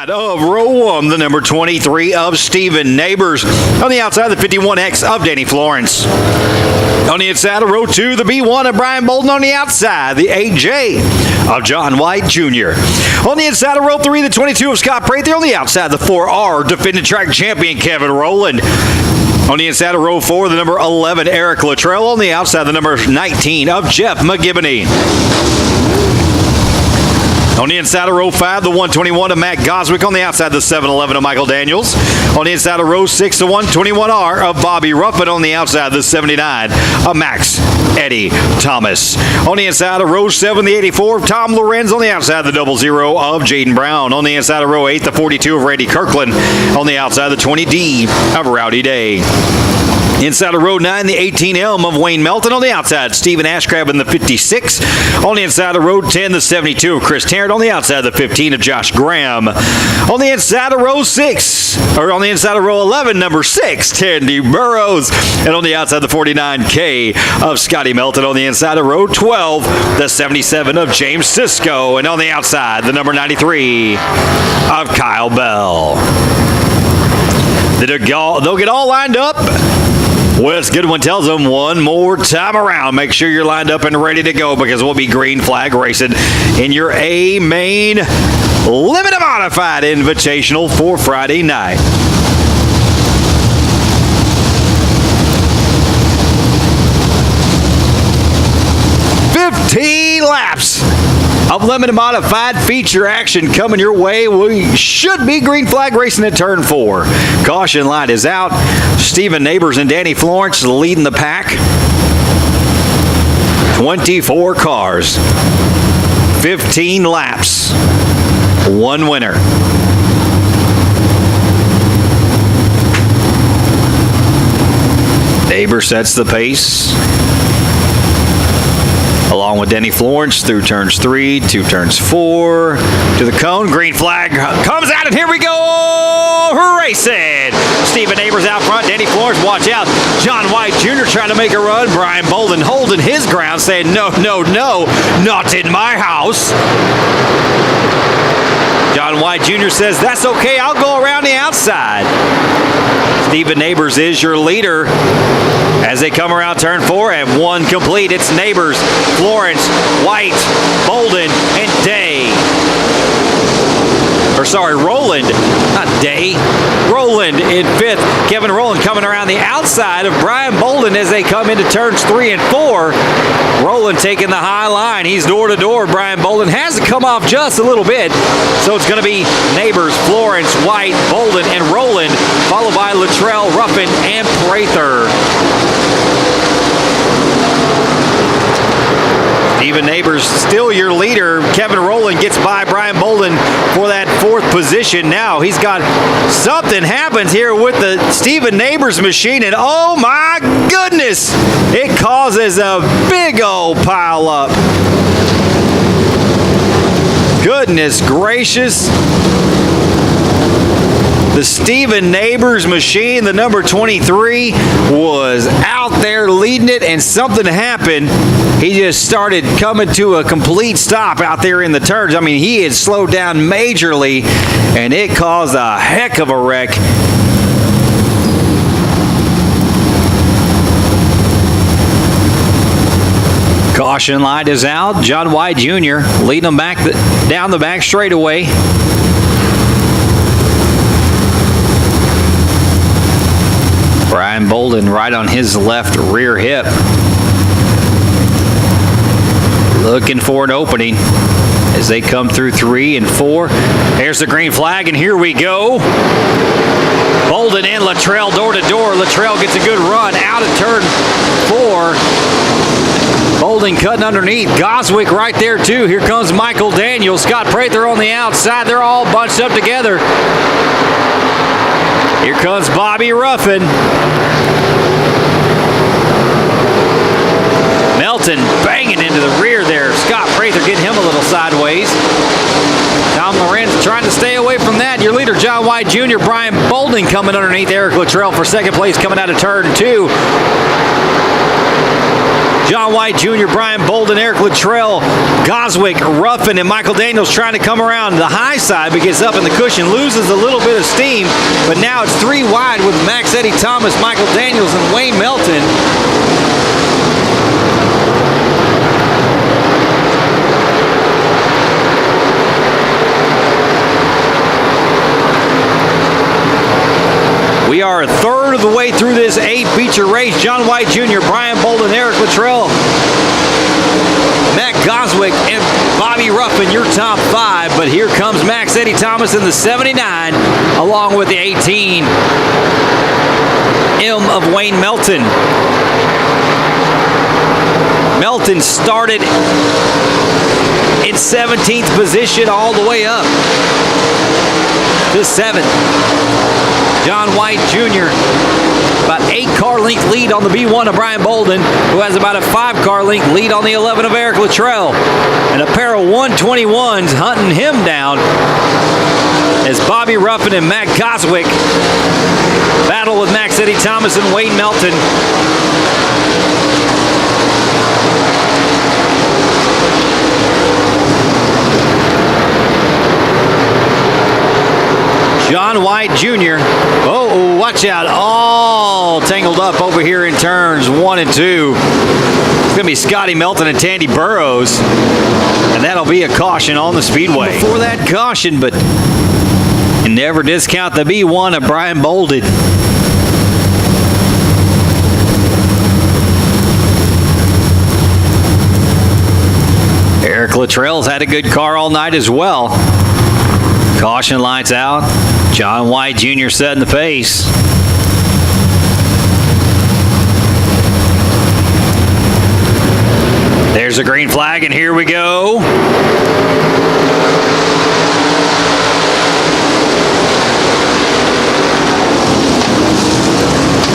Of row 1, the number 23 of Stephen Neighbors. On the outside, the 51X of Danny Florence. On the inside of row 2, the B1 of Brian Bolden. On the outside, the 8J of John White Jr. On the inside of row 3, the 22 of Scott Prather. On the outside, the 4R defending track champion Kevin Rowland. On the inside of row 4, the number 11 Eric Luttrell. On the outside, the number 19 of Jeff McGibney. On the inside of row 5, the 121 of Matt Goswick. On the outside, the 711 of Michael Daniels. On the inside of row 6, the 121R of Bobby Ruffin. On the outside, the 79 of Max Eddie Thomas. On the inside of row 7, the 84 of Tom Lorenz. On the outside, the 00 of Jaden Brown. On the inside of row 8, the 42 of Randy Kirkland. On the outside, the 20D of Rowdy Day. Inside of row 9, the 18M of Wayne Melton. On the outside, Stephen Ashcraft in the 56. On the inside of row 10, the 72 of Chris Tarrant. On the outside, the 15 of Josh Graham. On the inside of row 6, or on the inside of row 11, number 6, Tandy Burrows. And on the outside, the 49K of Scotty Melton. On the inside of row 12, the 77 of James Sisko. And on the outside, the number 93 of Kyle Bell. They'll get all lined up. Wes Goodwin tells them one more time around. Make sure you're lined up and ready to go because we'll be green flag racing in your A main limited modified invitational for Friday night. Laps of limited modified feature action coming your way. We should be green flag racing at turn 4. Caution light is out. Stephen Neighbors and Danny Florence leading the pack. 24 cars, 15 laps, 1 winner. Neighbors sets the pace along with Danny Florence through turns 3 to turns 4 to the cone. Green flag comes out, and here we go racing. Stephen Neighbors out front. Danny Florence, watch out. John White Jr. trying to make a run. Brian Bolden holding his ground, saying, no, no, no, not in my house. John White Jr. says, that's okay, I'll go around the outside. Stephen Neighbors is your leader as they come around turn 4 and 1 complete. It's Neighbors, Florence, White, Bolden, and Day. Rowland, not Day. Rowland in 5th. Kevin Rowland coming around the outside of Brian Bolden as they come into turns 3 and 4. Rowland taking the high line. He's door to door. Brian Bolden has to come off just a little bit. So it's going to be Neighbors, Florence, White, Bolden, and Rowland, followed by Luttrell, Ruffin, and Prather. Stephen Neighbors still your leader. Kevin Rowland gets by Brian Bolden for that 4th position. Now he's got something happens here with the Stephen Neighbors machine, and oh my goodness, it causes a big old pile up. Goodness gracious. The Stephen Neighbors machine, the number 23, was out there leading it, and something happened. He just started coming to a complete stop out there in the turns. I mean, he had slowed down majorly, and it caused a heck of a wreck. Caution light is out. John White Jr. leading them back down the back straightaway. Brian Bolden right on his left rear hip. Looking for an opening as they come through 3 and 4. There's the green flag, and here we go. Bolden and Luttrell door to door. Luttrell gets a good run out of turn 4. Bolden cutting underneath. Goswick right there too. Here comes Michael Daniels. Scott Prather on the outside. They're all bunched up together. Here comes Bobby Ruffin. Melton banging into the rear there. Scott Prather getting him a little sideways. Tom Lorenz trying to stay away from that. Your leader, John White Jr. Brian Bolden coming underneath Eric Luttrell for 2nd place coming out of turn 2. John White Jr., Brian Bolden, Eric Luttrell, Goswick, Ruffin, and Michael Daniels trying to come around the high side, but gets up in the cushion, loses a little bit of steam, but now it's 3 wide with Max Eddie Thomas, Michael Daniels, and Wayne Melton. We are a third of the way through this 8-feature race. John White Jr., Brian Bolden, Eric Luttrell, Matt Goswick, and Bobby Ruffin, your top 5. But here comes Max Eddie Thomas in the 79, along with the 18 M of Wayne Melton. Melton started in 17th position all the way up to 7th. John White Jr., about 8-car length lead on the B1 of Brian Bolden, who has about a 5-car length lead on the 11 of Eric Luttrell. And a pair of 121s hunting him down as Bobby Ruffin and Matt Goswick battle with Max Eddie Thomas and Wayne Melton. John White Jr. Oh, watch out. All tangled up over here in turns 1 and 2. It's going to be Scotty Melton and Tandy Burrows. And that'll be a caution on the speedway. Before that caution, but never discount the B1 of Brian Bolden. Eric Luttrell's had a good car all night as well. Caution lights out. John White Jr. setting the pace. There's a green flag, and here we go.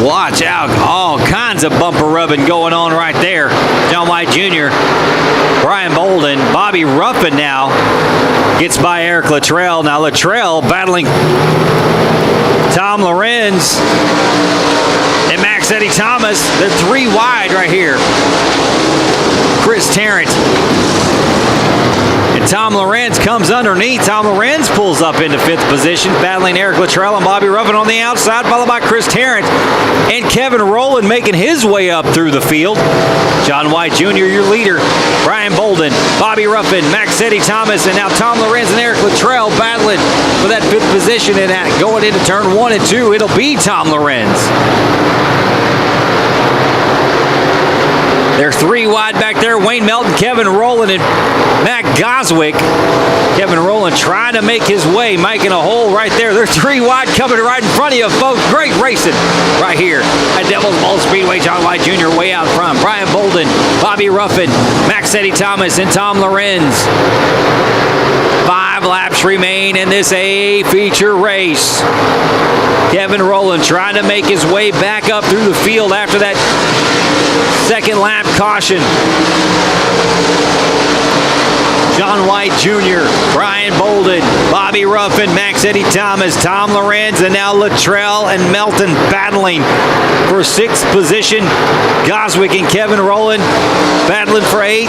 Watch out. All kinds of bumper rubbing going on right there. John White Jr., Brian Bolden, Bobby Ruffin now gets by Eric Luttrell. Now Luttrell battling Tom Lorenz and Max Eddie Thomas. They're 3 wide right here. Chris Tarrant and Tom Lorenz comes underneath. Tom Lorenz pulls up into 5th position, battling Eric Luttrell and Bobby Ruffin on the outside, followed by Chris Tarrant and Kevin Rowland making his way up through the field. John White Jr., your leader. Brian Bolden, Bobby Ruffin, Max Eddie Thomas, and now Tom Lorenz and Eric Luttrell battling for that 5th position. And going into turn 1 and 2, it'll be Tom Lorenz. They're 3 wide back there. Wayne Melton, Kevin Rowland, and Matt Goswick. Kevin Rowland trying to make his way, making a hole right there. They're 3 wide coming right in front of you, folks. Great racing right here at Devil's Bowl Speedway. John White Jr. way out front. Brian Bolden, Bobby Ruffin, Max Eddie Thomas, and Tom Lorenz. 5 laps remain in this A-feature race. Kevin Rowland trying to make his way back up through the field after that 2nd lap caution. John White Jr., Brian Bolden, Bobby Ruffin, Max Eddie Thomas, Tom Lorenz, and now Luttrell and Melton battling for 6th position. Goswick and Kevin Rowland battling for 8th.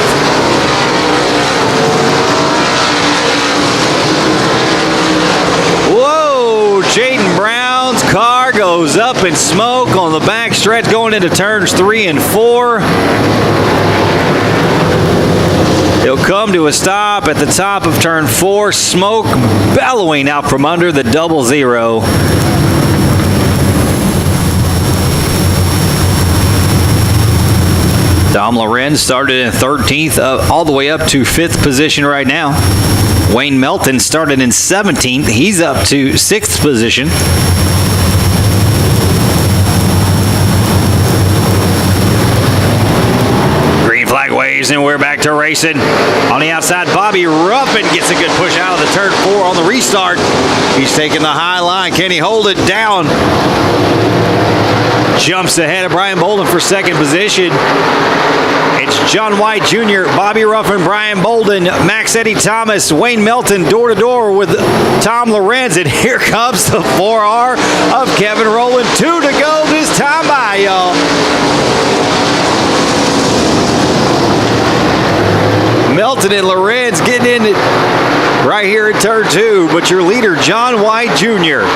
Whoa, Jaden Brown's car goes up in smoke on the back stretch going into turns 3 and 4. He'll come to a stop at the top of turn 4, smoke bellowing out from under the 00. Tom Lorenz started in 13th, all the way up to 5th position right now. Wayne Melton started in 17th. He's up to 6th position. Green flag waves, and we're back to racing. On the outside, Bobby Ruffin gets a good push out of the turn 4 on the restart. He's taking the high line. Can he hold it down? Jumps ahead of Brian Bolden for 2nd position. It's John White Jr., Bobby Ruffin, Brian Bolden, Max Eddie Thomas, Wayne Melton door to door with Tom Lorenz. And here comes the 4R of Kevin Rowland. 2 to go this time by, y'all. Melton and Lorenz getting in it right here at turn 2, but your leader, John White Jr.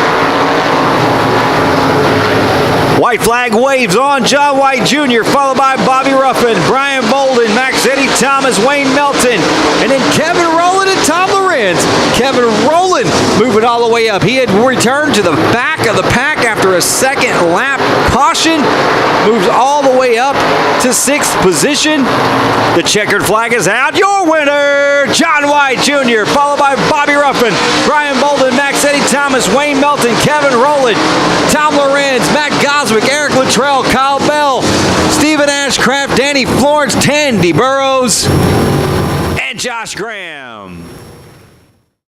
White flag waves on John White Jr., followed by Bobby Ruffin, Brian Bolden, Max Eddie Thomas, Wayne Melton, and then Kevin Rowland and Tom Lorenz. Kevin Rowland moving all the way up. He had returned to the back of the pack after a second lap caution. Moves all the way up to 6th position. The checkered flag is out. Your winner, John White Jr., followed by Bobby Ruffin, Brian Bolden, Max Eddie Thomas, Wayne Melton, Kevin Rowland, Tom Lorenz, Matt Goswick, Eric Luttrell, Kyle Bell, Stephen Ashcraft, Danny Florence, Tandy Burrows, and Josh Graham.